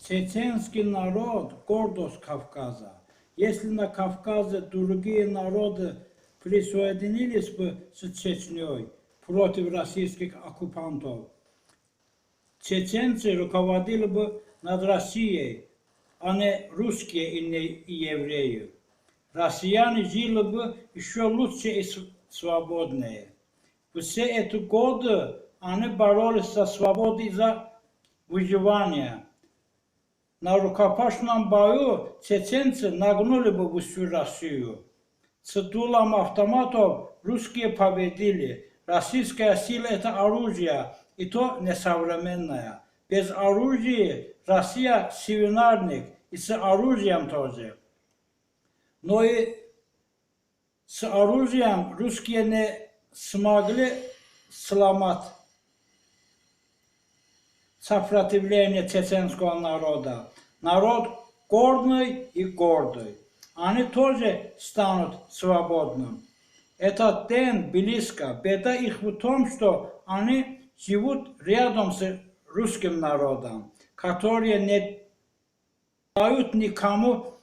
Чеченский народ – гордость Кавказа. Если на Кавказе другие народы присоединились бы с Чечней против российских оккупантов, чеченцы руководили бы над Россией, а не русские и не евреи. Россияне жили бы еще лучше и свободнее. Все эти годы они боролись за свободу и за выживание. На рукопашном бою чеченцы нагнули бы всю Россию. С дулом автоматов русские победили. Российская сила – это оружие, и то несовременное. Без оружия Россия свинарник, и с оружием тоже. Но и с оружием русские не смогли сломать сопротивление чеченского народа. Народ гордый и гордый. Они тоже станут свободным. Этот день близко. Беда их в том, что они живут рядом с русским народом, которые не дают никому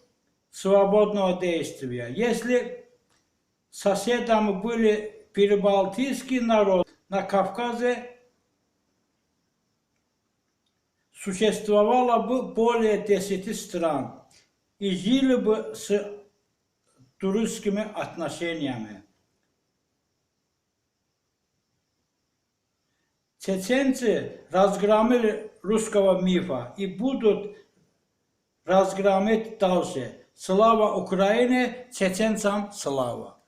свободного действия. Если соседами были прибалтийский народ, на Кавказе существовало бы более 10 стран и жили бы с дружескими отношениями. Чеченцы разгромили русского мифа и будут разгромить дальше. Слава Украине, чеченцам слава!